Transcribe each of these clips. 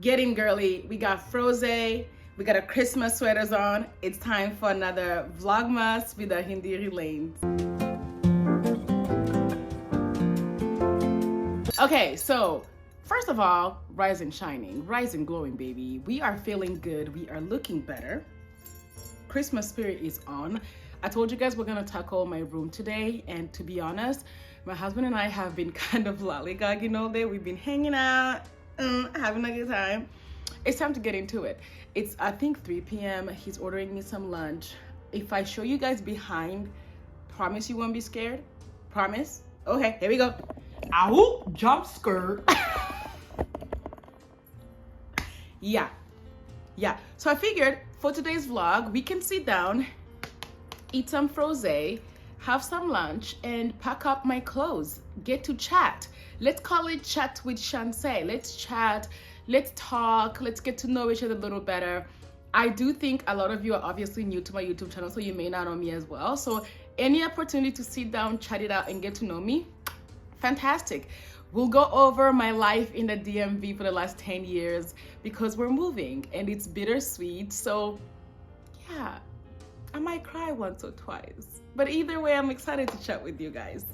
Getting girly. We got froze. We got our Christmas sweaters on. It's time for another VlogMas with the Hindiri lanes. Okay, so first of all, rise and shining, rise and glowing, baby. We are feeling good. We are looking better. Christmas spirit is on. I told you guys we're gonna tackle my room today, and to be honest, my husband and I have been kind of lollygagging all day. We've been hanging out, having a good time. It's time to get into it. It's, I think, 3 p.m. He's ordering me some lunch. If I show you guys behind, promise you won't be scared? Promise? Okay, here we go. Ow, jump skirt. Yeah. So I figured for today's vlog, we can sit down, eat some frosé, have some lunch, and pack up my clothes, get to chat. Let's call it chat with Chancè. Let's chat, let's talk, let's get to know each other a little better. I do think a lot of you are obviously new to my YouTube channel, so you may not know me as well. So any opportunity to sit down, chat it out, and get to know me, fantastic. We'll go over my life in the DMV for the last 10 years because we're moving and it's bittersweet. So yeah, I might cry once or twice, but either way, I'm excited to chat with you guys.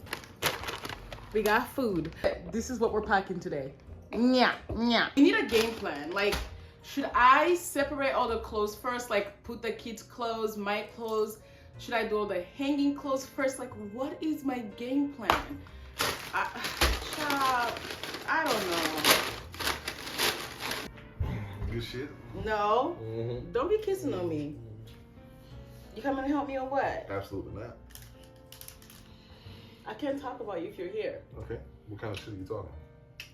We got food. This is what we're packing today. Yeah. We need a game plan. Like, should I separate all the clothes first? Like, put the kids' clothes, my clothes? Should I do all the hanging clothes first? Like, what is my game plan? I don't know. Good shit? No. Don't be kissing on me. You coming to help me or what? Absolutely not. I can't talk about you if you're here. Okay. What kind of shit are you talking?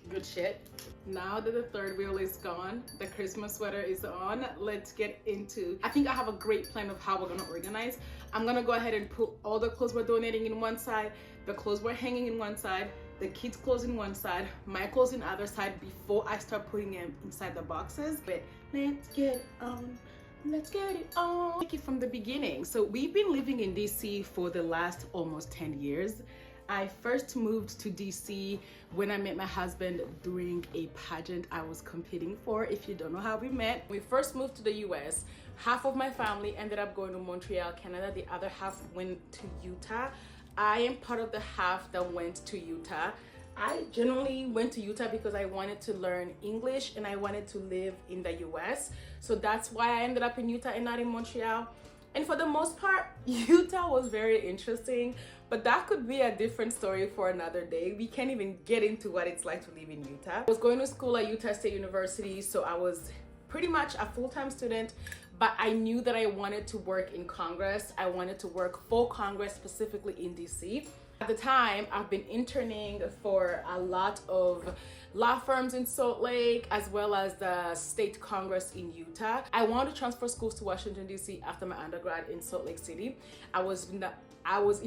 Good shit. Now that the third wheel is gone, the Christmas sweater is on, let's get into, I think I have a great plan of how we're gonna organize. I'm gonna go ahead and put all the clothes we're donating in one side, the clothes we're hanging in one side, the kids' clothes in one side, my clothes in the other side before I start putting them inside the boxes. But let's get it on. Let's get it on. Take it from the beginning. So we've been living in DC for the last almost 10 years. I first moved to DC when I met my husband during a pageant I was competing for. If you don't know how we met, we first moved to the US. Half of my family ended up going to Montreal, Canada. The other half went to Utah. I am part of the half that went to Utah. I generally went to Utah because I wanted to learn English and I wanted to live in the US. So that's why I ended up in Utah and not in Montreal. And for the most part, Utah was very interesting, but that could be a different story for another day. We can't even get into what it's like to live in Utah. I was going to school at Utah State University, so I was pretty much a full-time student, but I knew that I wanted to work in Congress. I wanted to work for Congress, specifically in DC. At the time, I've been interning for a lot of law firms in Salt Lake, as well as the state Congress in Utah. I wanted to transfer schools to Washington, DC after my undergrad in Salt Lake City. I was in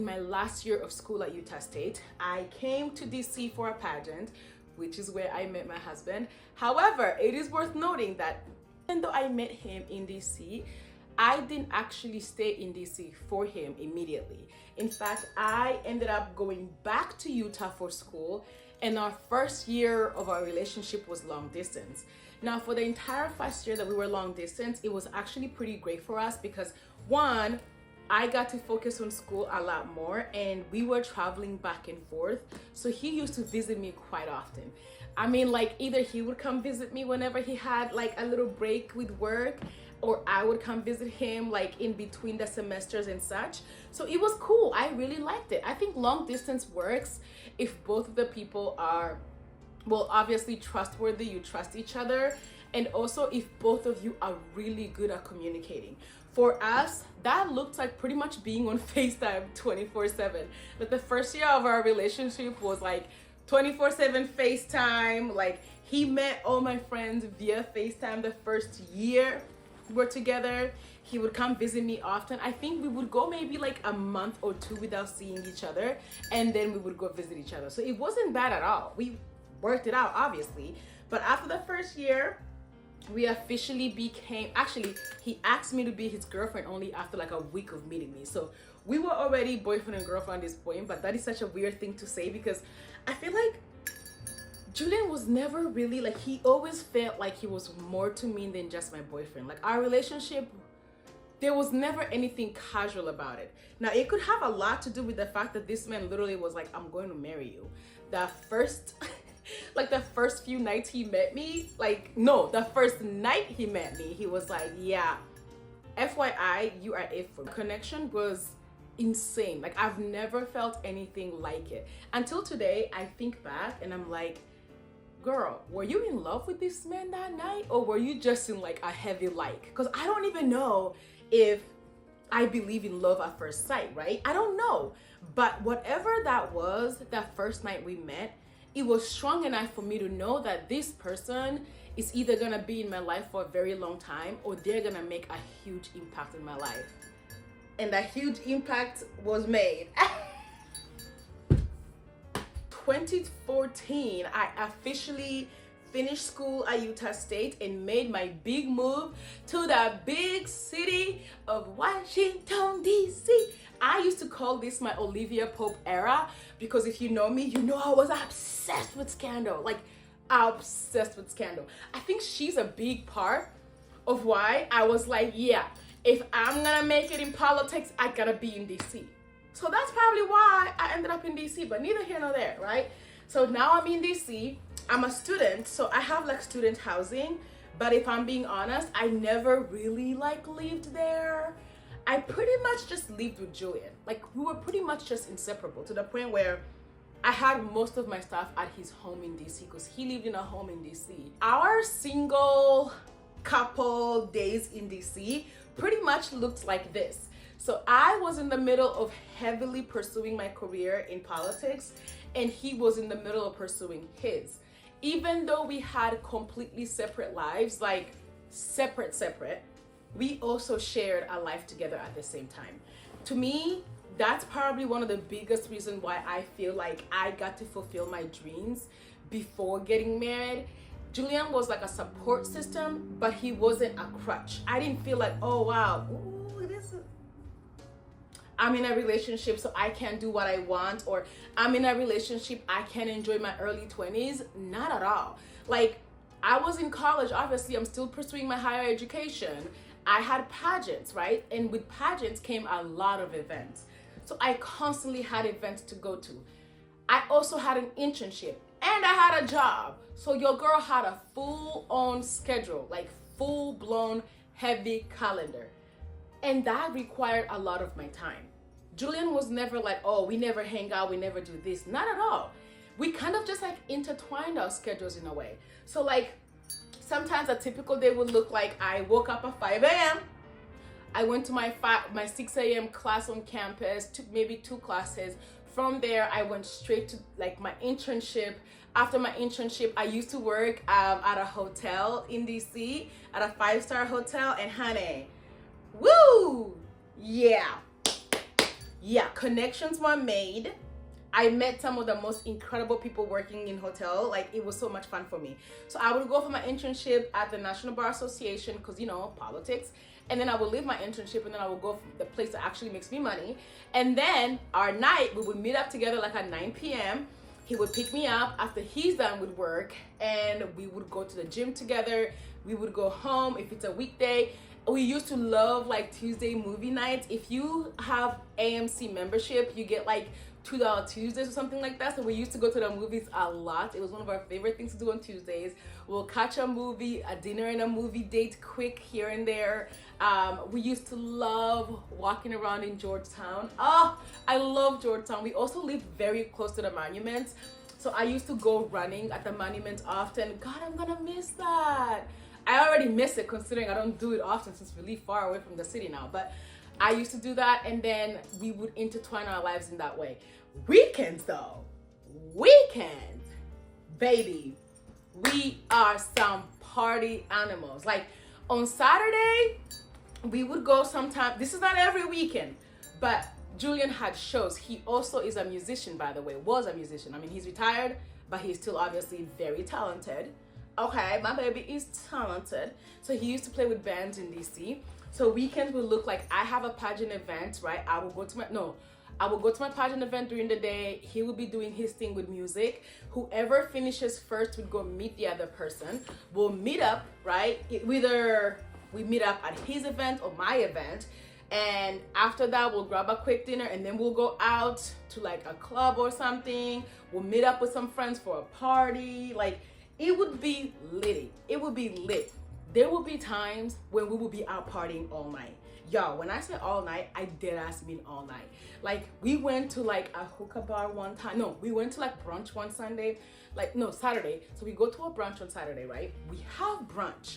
my last year of school at Utah State. I came to DC for a pageant, which is where I met my husband. However, it is worth noting that even though I met him in DC, I didn't actually stay in DC for him immediately. In fact, I ended up going back to Utah for school, and our first year of our relationship was long distance. Now, for the entire first year that we were long distance, it was actually pretty great for us because, one, I got to focus on school a lot more, and we were traveling back and forth. So he used to visit me quite often. I mean, like, either he would come visit me whenever he had like a little break with work, or I would come visit him like in between the semesters and such. So it was cool. I really liked it. I think long distance works if both of the people are, well, obviously trustworthy, you trust each other, and also if both of you are really good at communicating. For us, that looked like pretty much being on FaceTime 24/7. But the first year of our relationship was like 24/7 FaceTime. Like, he met all my friends via FaceTime the first year we're together. He would come visit me often. I think we would go maybe like a month or two without seeing each other, and then we would go visit each other. So it wasn't bad at all. We worked it out, obviously. But after the first year, we officially became, actually, he asked me to be his girlfriend only after like a week of meeting me. So we were already boyfriend and girlfriend at this point, but that is such a weird thing to say because I feel like Julian was never really like, he always felt like he was more to me than just my boyfriend. Like our relationship, there was never anything casual about it. Now it could have a lot to do with the fact that this man literally was like, I'm going to marry you. The first like the first few nights he met me, like no, the first night he met me, he was like, yeah, FYI, you are it for me. Connection was insane. Like I've never felt anything like it until today. I think back and I'm like, girl, were you in love with this man that night, or were you just in like a heavy like? Because I don't even know if I believe in love at first sight, right? I don't know. But whatever that was, that first night we met, it was strong enough for me to know that this person is either gonna be in my life for a very long time, or they're gonna make a huge impact in my life. And that huge impact was made. 2014, I officially finished school at Utah State and made my big move to the big city of Washington, D.C. I used to call this my Olivia Pope era because if you know me, you know I was obsessed with scandal, like obsessed with scandal. I think she's a big part of why I was like, yeah, if I'm gonna make it in politics, I gotta be in DC. So that's probably why I ended up in DC, but neither here nor there, right? So now I'm in DC. I'm a student, so I have like student housing, but if I'm being honest, I never really like lived there. I pretty much just lived with Julian. Like we were pretty much just inseparable to the point where I had most of my stuff at his home in DC because he lived in a home in DC. Our single couple days in DC pretty much looked like this. So I was in the middle of heavily pursuing my career in politics, and he was in the middle of pursuing his. Even though we had completely separate lives, like separate, we also shared a life together at the same time. To me, that's probably one of the biggest reasons why I feel like I got to fulfill my dreams before getting married. Julian was like a support system, but he wasn't a crutch. I didn't feel like, oh wow, ooh, this is, I'm in a relationship so I can't do what I want, or I'm in a relationship I can't enjoy my early 20s. Not at all. Like I was in college, obviously I'm still pursuing my higher education. I had pageants, right? And with pageants came a lot of events. So I constantly had events to go to. I also had an internship and I had a job. So your girl had a full-on schedule, like full-blown heavy calendar. And that required a lot of my time. Julian was never like, oh, we never hang out, we never do this. Not at all. We kind of just like intertwined our schedules in a way. So like sometimes a typical day would look like I woke up at 5 a.m. I went to my 6 a.m. class on campus, took maybe 2 classes. From there, I went straight to like my internship. After my internship, I used to work at a hotel in DC, at a 5-star hotel, and honey, woo, yeah, connections were made. I met some of the most incredible people working in hotel. Like it was so much fun for me. So I would go for my internship at the National Bar Association because, you know, politics. And then I would leave my internship and then I would go for the place that actually makes me money. And then our night, we would meet up together like at 9 p.m. He would pick me up after he's done with work and we would go to the gym together. We would go home if it's a weekday. We used to love like Tuesday movie nights. If you have AMC membership, you get like $2 Tuesdays or something like that. So we used to go to the movies a lot. It was one of our favorite things to do on Tuesdays. We'll catch a movie, a dinner and a movie date quick here and there. We used to love walking around in Georgetown. Oh, I love Georgetown. We also lived very close to the monuments. So I used to go running at the monuments often. God, I'm gonna miss that. I already miss it considering I don't do it often since we live far away from the city now. But I used to do that, and then we would intertwine our lives in that way. Weekends though, baby, we are some party animals. Like on Saturday, we would go sometime. This is not every weekend, but Julian had shows. He also is a musician, by the way, was a musician. I mean, he's retired, but he's still obviously very talented. Okay, my baby is talented. So he used to play with bands in DC. So weekends would look like I have a pageant event, right? I will go to I will go to my pageant event during the day. He will be doing his thing with music. Whoever finishes first would go meet the other person. We'll meet up, right? Whether we meet up at his event or my event. And after that, we'll grab a quick dinner and then we'll go out to like a club or something. We'll meet up with some friends for a party. Like, it would be lit. It would be lit. There will be times when we will be out partying all night. Y'all, when I say all night, I dead ass mean all night. Like, we went to like a hookah bar one time. No, we went to like brunch one Sunday. Like, no, Saturday. So we go to a brunch on Saturday, right? We have brunch.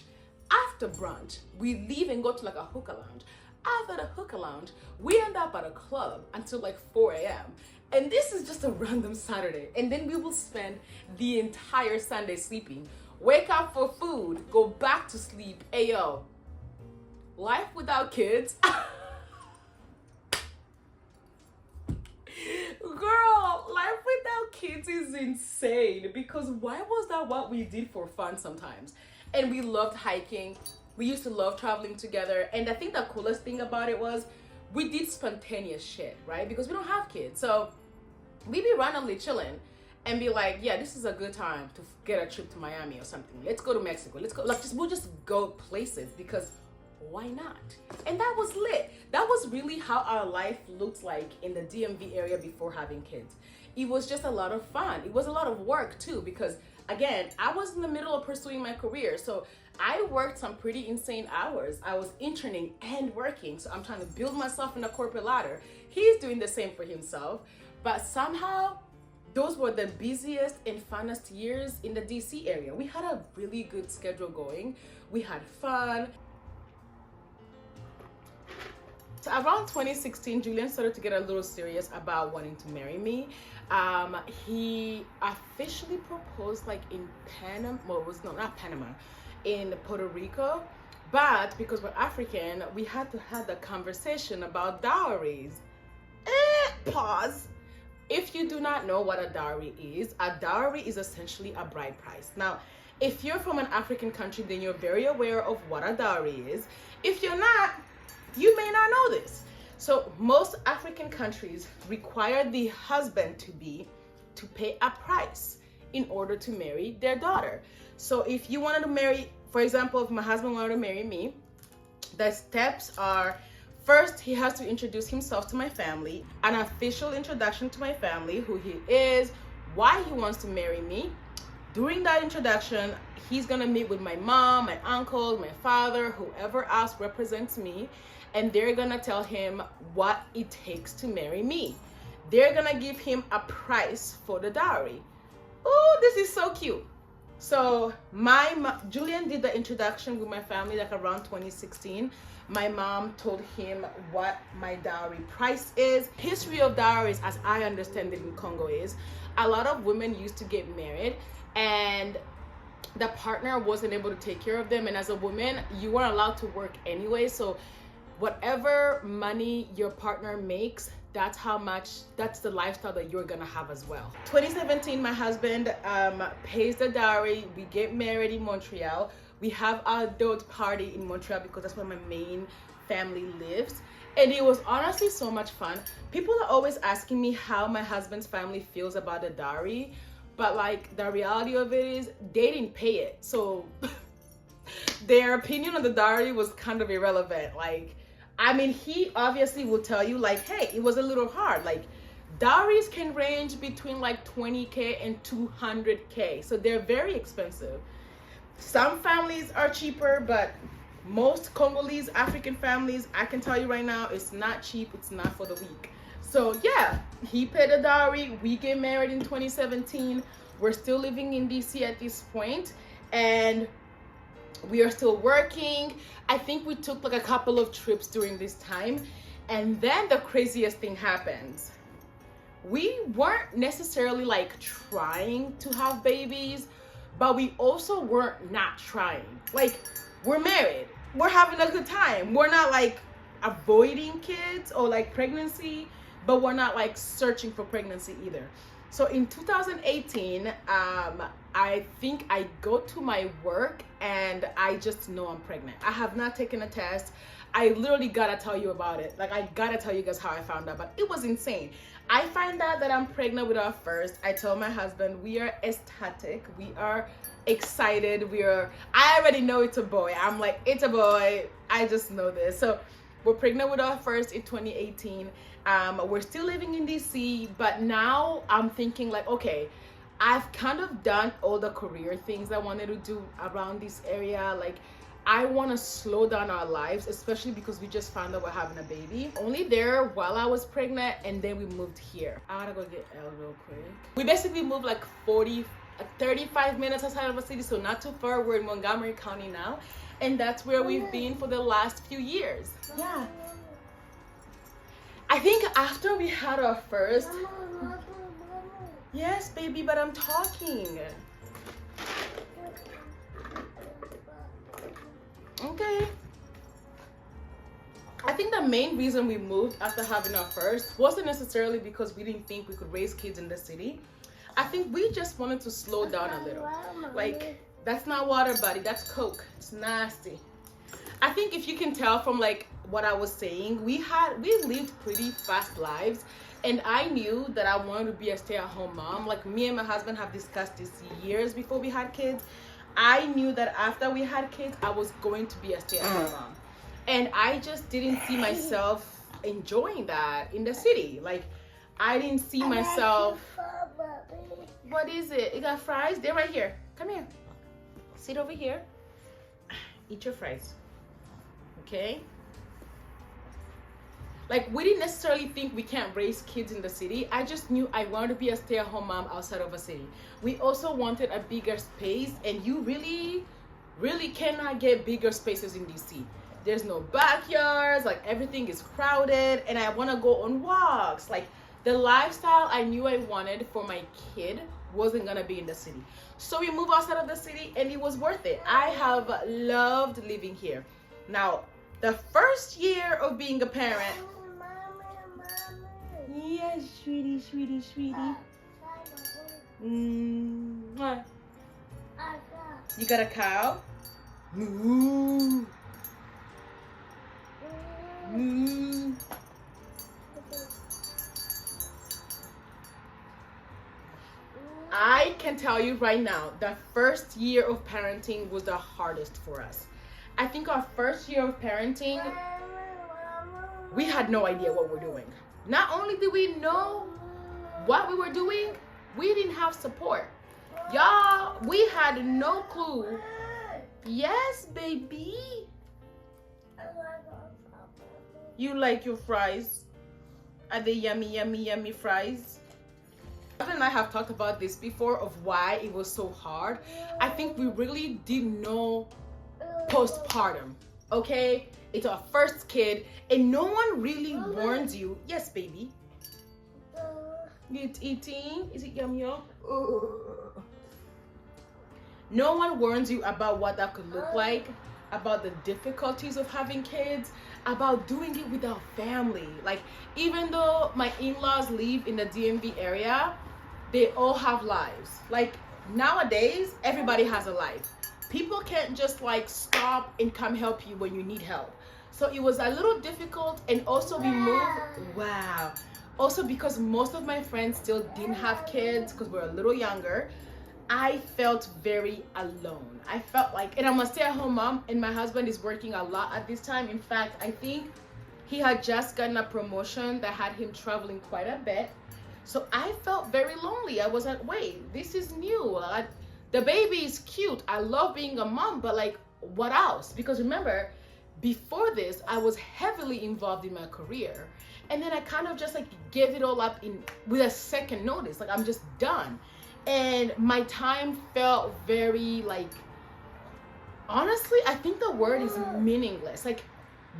After brunch, we leave and go to like a hookah lounge. After the hookah lounge, we end up at a club until like 4 a.m. And this is just a random Saturday. And then we will spend the entire Sunday sleeping. Wake up for food, go back to sleep. Hey, yo, life without kids. Girl, life without kids is insane, because why was that what we did for fun sometimes? And we loved hiking. We used to love traveling together. And I think the coolest thing about it was we did spontaneous shit, right? Because we don't have kids. So we'd be randomly chilling and be like, yeah, this is a good time to get a trip to Miami or something. Let's go to Mexico. Let's go. Like, we'll just go places, because why not? And that was lit. That was really how our life looked like in the DMV area before having kids. It was just a lot of fun. It was a lot of work too, because again, I was in the middle of pursuing my career. So I worked some pretty insane hours. I was interning and working. So I'm trying to build myself in the corporate ladder. He's doing the same for himself. But somehow, those were the busiest and funnest years in the DC area. We had a really good schedule going. We had fun. So around 2016, Julian started to get a little serious about wanting to marry me. He officially proposed like in Panama, well, it was not Panama, in Puerto Rico. But because we're African, we had to have the conversation about dowries. Pause. If you do not know what a dowry is essentially a bride price. Now, if you're from an African country, then you're very aware of what a dowry is. If you're not, you may not know this. So most African countries require the husband to pay a price in order to marry their daughter. So if you wanted to marry, for example, if my husband wanted to marry me, the steps are: first, he has to introduce himself to my family, an official introduction to my family, who he is, why he wants to marry me. During that introduction, he's gonna meet with my mom, my uncle, my father, whoever else represents me, and they're gonna tell him what it takes to marry me. They're gonna give him a price for the dowry. Oh, this is so cute. So Julian did the introduction with my family like around 2016. My mom told him what my dowry price is. History of dowries, as I understand it in Congo, is a lot of women used to get married and the partner wasn't able to take care of them. And as a woman, you weren't allowed to work anyway. So whatever money your partner makes, that's the lifestyle that you're gonna have as well. 2017, my husband pays the dowry. We get married in Montreal. We have our adult party in Montreal because that's where my main family lives. And it was honestly so much fun. People are always asking me how my husband's family feels about the dowry, but like the reality of it is they didn't pay it. So their opinion on the dowry was kind of irrelevant. Like, I mean, he obviously will tell you like, hey, it was a little hard. Like, dowries can range between like 20K and 200K. So they're very expensive. Some families are cheaper, but most Congolese African families, I can tell you right now, it's not cheap. It's not for the weak. So yeah, he paid a dowry. We get married in 2017. We're still living in DC at this point, and we are still working. I think we took like a couple of trips during this time. And then the craziest thing happens. We weren't necessarily like trying to have babies, but we also weren't not trying. Like, we're married. We're having a good time. We're not like avoiding kids or like pregnancy, but we're not like searching for pregnancy either. So in 2018, I think I go to my work and I just know I'm pregnant. I have not taken a test. I literally gotta tell you about it. Like, I gotta tell you guys how I found out, but it was insane. I find out that I'm pregnant with our first. I tell my husband, we are ecstatic. We are excited. I already know it's a boy. I'm like, it's a boy. I just know this. So we're pregnant with our first in 2018. We're still living in DC, but now I'm thinking like, okay, I've kind of done all the career things I wanted to do around this area. Like, I want to slow down our lives, especially because we just found out we're having a baby. Only there while I was pregnant, and then we moved here. I gotta go get Elle real quick. We basically moved like 35 minutes outside of the city, so not too far. We're in Montgomery County now, and that's where we've been for the last few years. Yeah. I think after we had our first... Yes, baby, but I'm talking. Okay. I think the main reason we moved after having our first wasn't necessarily because we didn't think we could raise kids in the city. I think we just wanted to slow down a little. Like, that's not water, buddy. That's Coke. It's nasty. I think if you can tell from like what I was saying, we lived pretty fast lives. And I knew that I wanted to be a stay-at-home mom. Like, me and my husband have discussed this years before we had kids. I knew that after we had kids, I was going to be a stay-at-home mom. And I just didn't see myself enjoying that in the city. Like, I didn't see myself... What is it? You got fries? They're right here. Come here. Sit over here. Eat your fries. Okay? Like, we didn't necessarily think we can't raise kids in the city. I just knew I wanted to be a stay-at-home mom outside of a city. We also wanted a bigger space, and you really, really cannot get bigger spaces in DC. There's no backyards, like everything is crowded, and I want to go on walks. Like, the lifestyle I knew I wanted for my kid wasn't gonna be in the city. So we moved outside of the city, and it was worth it. I have loved living here. Now, the first year of being a parent... Yes, sweetie, sweetie, sweetie. What? You got a cow? Moo. Moo. I can tell you right now, the first year of parenting was the hardest for us. I think our first year of parenting, we had no idea what we're doing. Not only did we know what we were doing, we didn't have support. Y'all, we had no clue. Yes, baby. You like your fries? Are they yummy, yummy, yummy fries? My husband and I have talked about this before of why it was so hard. I think we really didn't know postpartum, okay? It's our first kid, and no one really warns you. Yes, baby. It's eating. Is it yum yum? No one warns you about what that could look like, about the difficulties of having kids, about doing it without family. Like, even though my in-laws live in the DMV area, they all have lives. Like, nowadays, everybody has a life. People can't just like stop and come help you when you need help. So it was a little difficult, and also we moved, wow. Also because most of my friends still didn't have kids because we're a little younger, I felt very alone. I felt like, and I'm a stay-at-home mom, and my husband is working a lot at this time. In fact, I think he had just gotten a promotion that had him traveling quite a bit. So I felt very lonely. I was like, wait, this is new. The baby is cute. I love being a mom, but like, what else? Because remember, before this, I was heavily involved in my career. And then I kind of just like gave it all up with a second notice. Like, I'm just done. And my time felt very like, honestly, I think the word is meaningless. Like,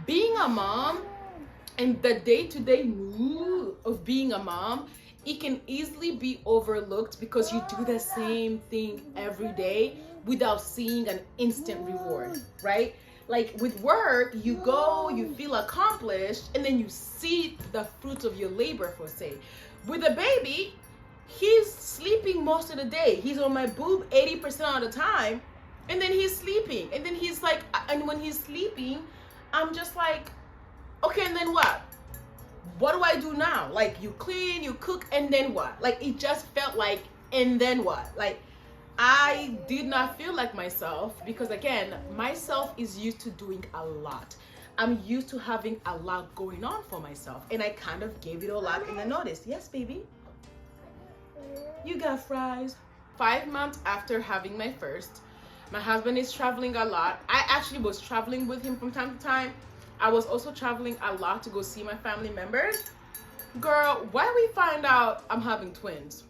being a mom and the day-to-day mood of being a mom, it can easily be overlooked because you do the same thing every day without seeing an instant reward, right? Like, with work, you go, you feel accomplished, and then you see the fruits of your labor, for say. With a baby, he's sleeping most of the day. He's on my boob 80% of the time, and then he's sleeping. And then he's like, and when he's sleeping, I'm just like, okay, and then what? What do I do now? Like, you clean, you cook, and then what? Like, it just felt like, and then what? Like, I did not feel like myself, because again, myself is used to doing a lot. I'm used to having a lot going on for myself, and I kind of gave it all up and I noticed. Yes, baby. You got fries. 5 months after having my first, my husband is traveling a lot. I actually was traveling with him from time to time. I was also traveling a lot to go see my family members. Girl, why we find out I'm having twins?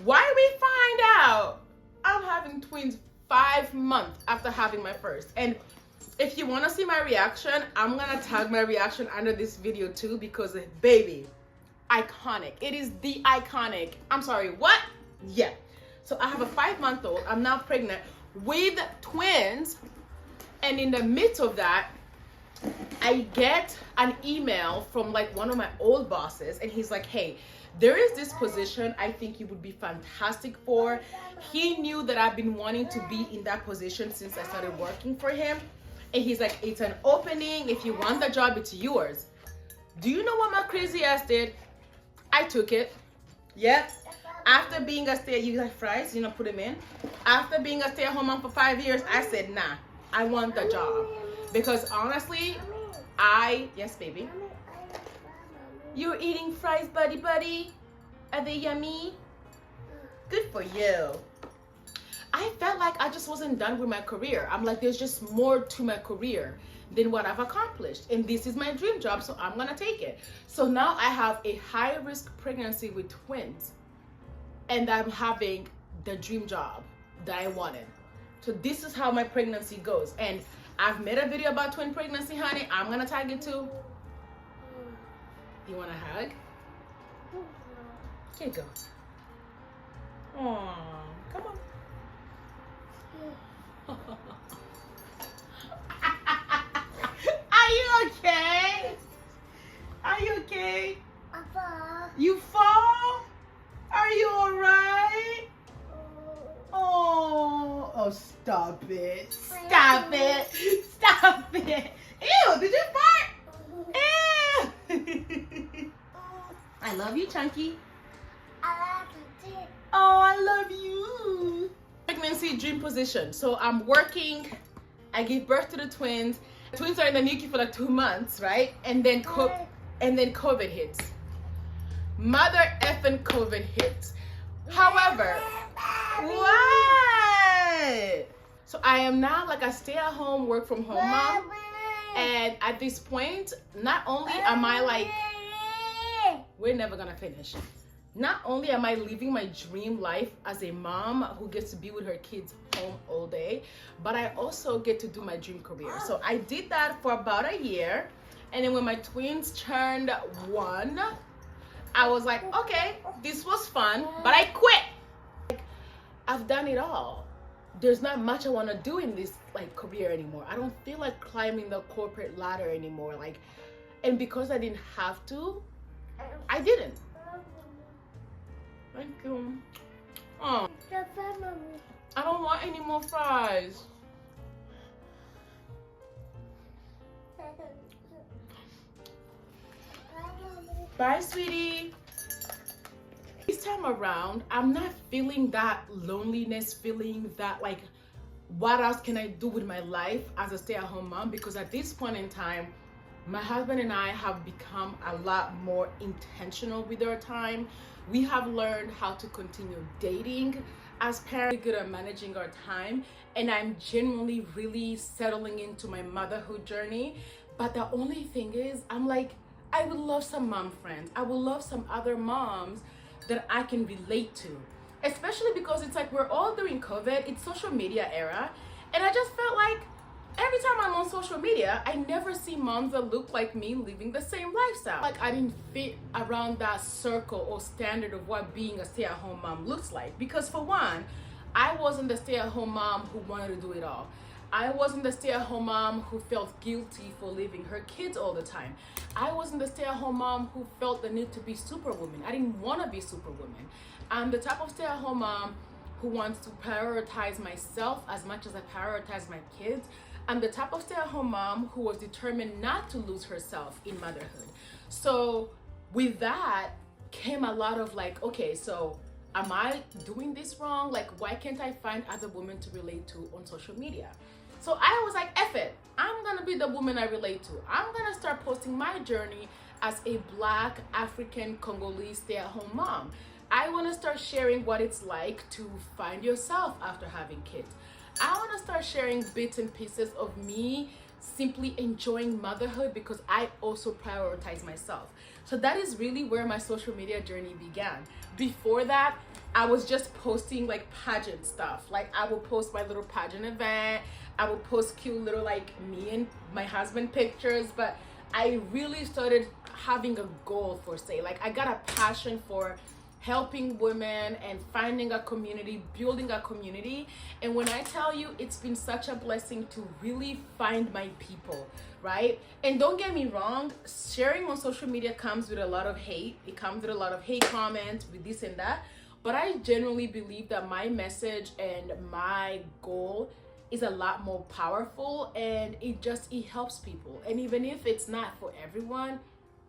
Why we find out I'm having twins 5 months after having my first? And if you want to see my reaction, I'm gonna tag my reaction under this video too, because baby, iconic. It is the iconic. I'm sorry, what? Yeah. So I have a 5-month-old. I'm now pregnant with twins, and in the midst of that, I get an email from like one of my old bosses, and he's like, hey, there is this position I think you would be fantastic for. He knew that I've been wanting to be in that position since I started working for him. And he's like, it's an opening. If you want the job, it's yours. Do you know what my crazy ass did? I took it. Yep. After being a you like fries, you know, put them in. After being a stay-at-home mom for 5 years, I said, nah, I want the job. Because honestly, yes, baby. You're eating fries, buddy. Are they yummy? Good for you. I felt like I just wasn't done with my career. I'm like, there's just more to my career than what I've accomplished. And this is my dream job, so I'm gonna take it. So now I have a high-risk pregnancy with twins, and I'm having the dream job that I wanted. So this is how my pregnancy goes. And I've made a video about twin pregnancy, honey. I'm gonna tag it too. You want a hug? Here you go. Aww, come on. Are you okay? Are you okay? Papa. You fall? Are you alright? Oh, stop it. Stop it. Stop it. Ew, did you fart? Ew. I love you, Chunky. I like it too. Oh, I love you. Pregnancy dream position. So I'm working. I gave birth to the twins. The twins are in the NICU for like 2 months, right? And then COVID hits. Mother effing COVID hits. However, what? So I am now like a stay-at-home, work-from-home mom. And at this point, not only am I like, we're never gonna finish. Not only am I living my dream life as a mom who gets to be with her kids home all day, but I also get to do my dream career. So I did that for about a year. And then when my twins turned 1, I was like, okay, this was fun, but I quit. I've done it all. There's not much I want to do in this like career anymore. I don't feel like climbing the corporate ladder anymore. Like, and because I didn't have to, I didn't. Thank you. Oh, I don't want any more fries. Bye, sweetie. This time around, I'm not feeling that loneliness, feeling that like, what else can I do with my life as a stay-at-home mom? Because at this point in time, my husband and I have become a lot more intentional with our time. We have learned how to continue dating as parents, good at managing our time, and I'm genuinely really settling into my motherhood journey. But the only thing is, I'm like, I would love some mom friends. I would love some other moms that I can relate to, especially because it's like we're all during COVID, it's social media era, and I just felt like every time I'm on social media, I never see moms that look like me living the same lifestyle. Like I didn't fit around that circle or standard of what being a stay-at-home mom looks like. Because for one, I wasn't the stay-at-home mom who wanted to do it all. I wasn't the stay-at-home mom who felt guilty for leaving her kids all the time. I wasn't the stay-at-home mom who felt the need to be superwoman. I didn't want to be superwoman. I'm the type of stay-at-home mom who wants to prioritize myself as much as I prioritize my kids. I'm the type of stay-at-home mom who was determined not to lose herself in motherhood. So with that came a lot of like, okay, so am I doing this wrong? Like, why can't I find other women to relate to on social media? So I was like, F it, I'm gonna be the woman I relate to. I'm gonna start posting my journey as a Black African Congolese stay-at-home mom. I wanna start sharing what it's like to find yourself after having kids. I wanna start sharing bits and pieces of me simply enjoying motherhood because I also prioritize myself. So that is really where my social media journey began. Before that, I was just posting like pageant stuff. Like I would post my little pageant event. I would post cute little like me and my husband pictures, but I really started having a goal for say. Like I got a passion for helping women and finding a community, building a community. And when I tell you, it's been such a blessing to really find my people, right? And don't get me wrong, sharing on social media comes with a lot of hate. It comes with a lot of hate comments, with this and that. But I genuinely believe that my message and my goal is a lot more powerful, and it helps people. And even if it's not for everyone,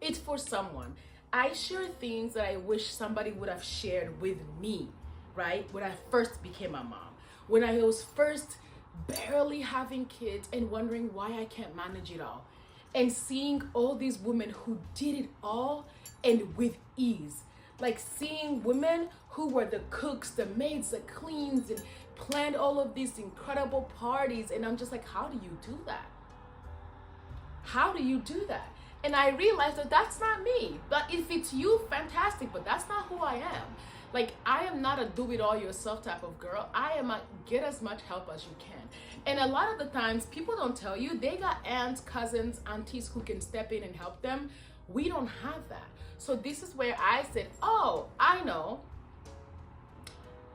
it's for someone. I share things that I wish somebody would have shared with me, right? When I first became a mom, when I was first barely having kids and wondering why I can't manage it all, and seeing all these women who did it all and with ease. Like seeing women who were the cooks, the maids, the cleans, and planned all of these incredible parties. And I'm just like, how do you do that? How do you do that? And I realized that that's not me. But if it's you, fantastic, but that's not who I am. Like, I am not a do-it-all-yourself type of girl. I am a get as much help as you can. And a lot of the times, people don't tell you, they got aunts, cousins, aunties who can step in and help them. We don't have that. So this is where I said, oh, I know.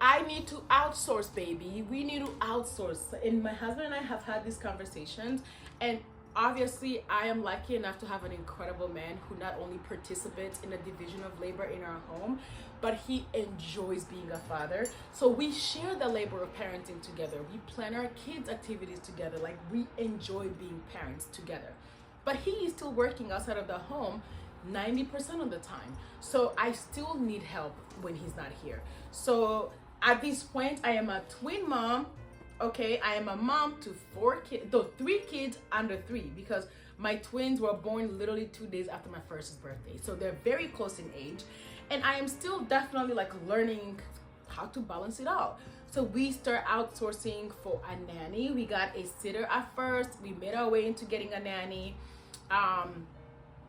I need to outsource, baby. We need to outsource. And my husband and I have had these conversations, and obviously, I am lucky enough to have an incredible man who not only participates in a division of labor in our home, but he enjoys being a father. So we share the labor of parenting together. We plan our kids' activities together. Like, we enjoy being parents together. But he is still working outside of the home 90% of the time. So I still need help when he's not here. So at this point, I am a twin mom. Okay, I am a mom to 3 kids under 3, because my twins were born literally 2 days after my first birthday. So they're very close in age. And I am still definitely like learning how to balance it all. So we start outsourcing for a nanny. We got a sitter at first. We made our way into getting a nanny.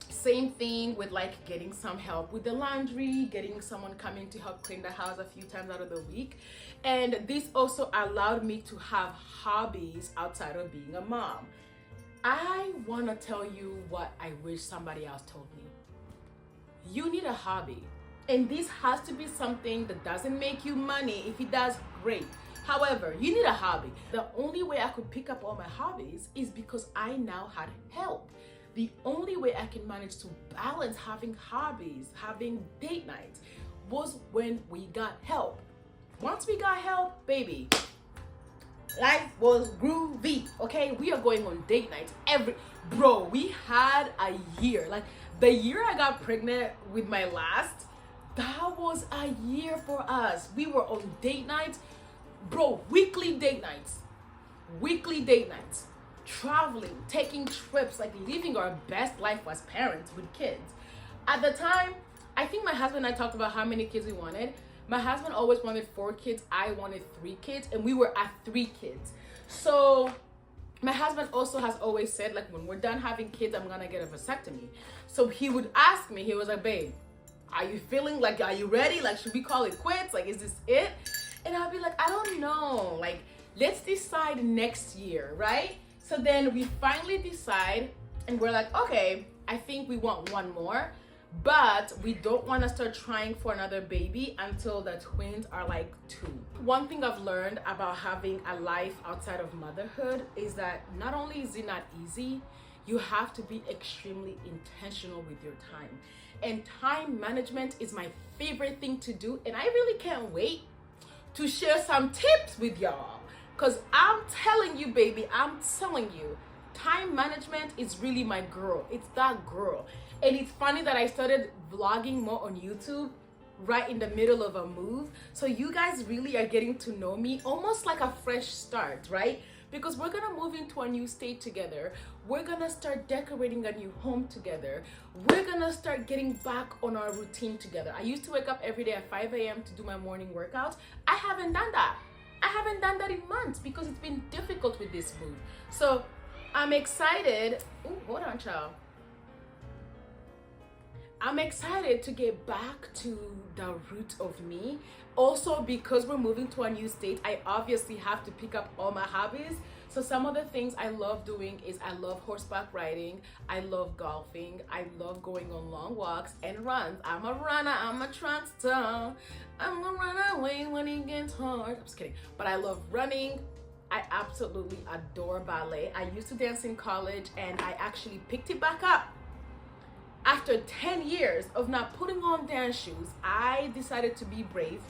Same thing with like getting some help with the laundry, getting someone coming to help clean the house a few times out of the week. And this also allowed me to have hobbies outside of being a mom. I want to tell you what I wish somebody else told me. You need a hobby. And this has to be something that doesn't make you money. If it does, great. However, you need a hobby. The only way I could pick up all my hobbies is because I now had help. The only way I can manage to balance having hobbies, having date nights, was when we got help. Once we got help, baby, life was groovy, okay? We are going on date nights bro, we had a year. Like, the year I got pregnant with my last, that was a year for us. We were on date nights, bro, weekly date nights, traveling, taking trips, like living our best life as parents with kids. At the time, I think my husband and I talked about how many kids we wanted. My husband always wanted 4 kids. I wanted 3 kids, and we were at 3 kids. So my husband also has always said, like, when we're done having kids, I'm gonna get a vasectomy. So he would ask me, he was like, babe, are you feeling like, are you ready? Like, should we call it quits? Like, is this it? And I'll be like, I don't know. Like, let's decide next year, right? So then we finally decide, and we're like, okay, I think we want 1 more. but we don't want to start trying for another baby until the twins are like 2. One thing I've learned about having a life outside of motherhood is that not only is it not easy, you have to be extremely intentional with your time. And time management is my favorite thing to do, and I really can't wait to share some tips with y'all, because I'm telling you, baby, I'm telling you, time management is really my girl. It's that girl. And it's funny that I started vlogging more on YouTube right in the middle of a move, so you guys really are getting to know me, almost like a fresh start, right? Because we're gonna move into a new state together. We're gonna start decorating a new home together. We're gonna start getting back on our routine together. I used to wake up every day at 5 a.m. to do my morning workouts. I haven't done that. I haven't done that in months because it's been difficult with this move. So I'm excited. Oh, hold on, child. I'm excited to get back to the root of me. Also, because we're moving to a new state, I obviously have to pick up all my hobbies. So some of the things I love doing is I love horseback riding, I love golfing, I love going on long walks and runs. I'm a runner, I'm a track star. I'm gonna run away when it gets hard. I'm just kidding. But I love running. I absolutely adore ballet. I used to dance in college and I actually picked it back up. After 10 years of not putting on dance shoes, I decided to be brave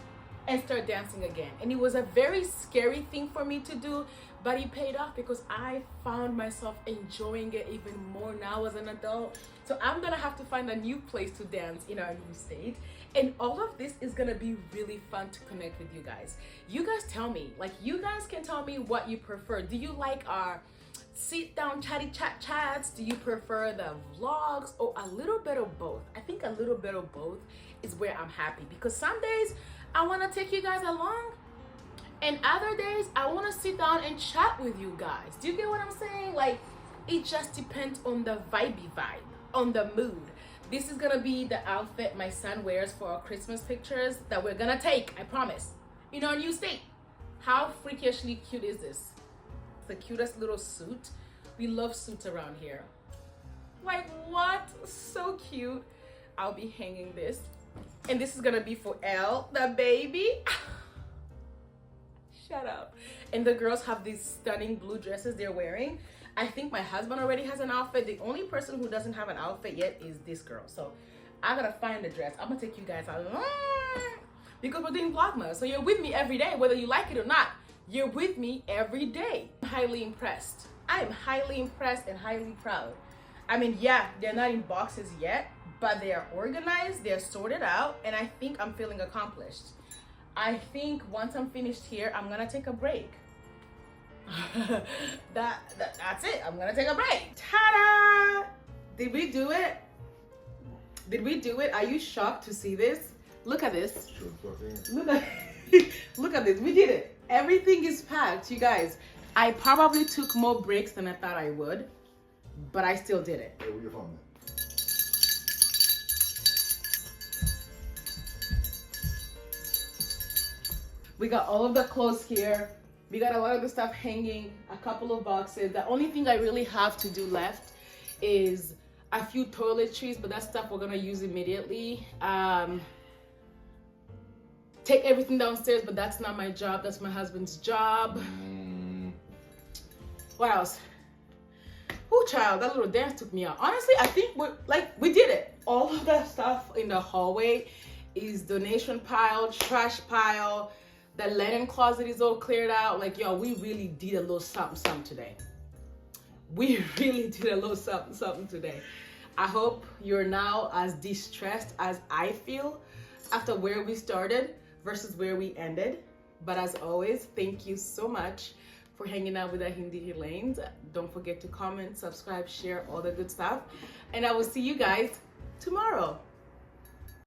and start dancing again. And it was a very scary thing for me to do, but it paid off because I found myself enjoying it even more now as an adult. So I'm gonna have to find a new place to dance in our new state. And all of this is gonna be really fun to connect with you guys. You guys tell me, like, you guys can tell me what you prefer. Do you like our sit down chatty chats? Do you prefer the vlogs, or a little bit of both? I think a little bit of both is where I'm happy, because some days I want to take you guys along and other days I want to sit down and chat with you guys. Do you get what I'm saying? Like, it just depends on the vibe, on the mood. This is gonna be the outfit my son wears for our Christmas pictures that we're gonna take, I promise, in our new state. How freakishly cute is this? It's the cutest little suit. We love suits around here. Like, what? So cute. I'll be hanging this. And this is gonna be for Elle, the baby. Shut up. And the girls have these stunning blue dresses they're wearing. I think my husband already has an outfit. The only person who doesn't have an outfit yet is this girl. So I gotta find the dress. I'm gonna take you guys along because we're doing VlogMas. So you're with me every day, whether you like it or not. You're with me every day. I'm highly impressed. I am highly impressed and highly proud. I mean, yeah, they're not in boxes yet, but they are organized, they're sorted out, and I think I'm feeling accomplished. I think once I'm finished here, I'm gonna take a break. That's it. I'm gonna take a break. Ta-da! Did we do it? Did we do it? Are you shocked to see this? Look at this. Look at, look at this. We did it. Everything is packed, you guys. I probably took more breaks than I thought I would, but I still did it. Hey, where your phone at? We got all of the clothes here. We got a lot of the stuff hanging, a couple of boxes. The only thing I really have to do left is a few toiletries, but that stuff we're gonna use immediately. Take everything downstairs, but that's not my job. That's my husband's job. What else? Oh, child, that little dance took me out. Honestly, I think we did it. All of that stuff in the hallway is donation pile, trash pile. The linen closet is all cleared out. Like, yo, we really did a little something today. We really did a little something today. I hope you're now as distressed as I feel after where we started versus where we ended. But as always, thank you so much for hanging out with the Hindi Lanes. Don't forget to comment, subscribe, share, all the good stuff. And I will see you guys tomorrow.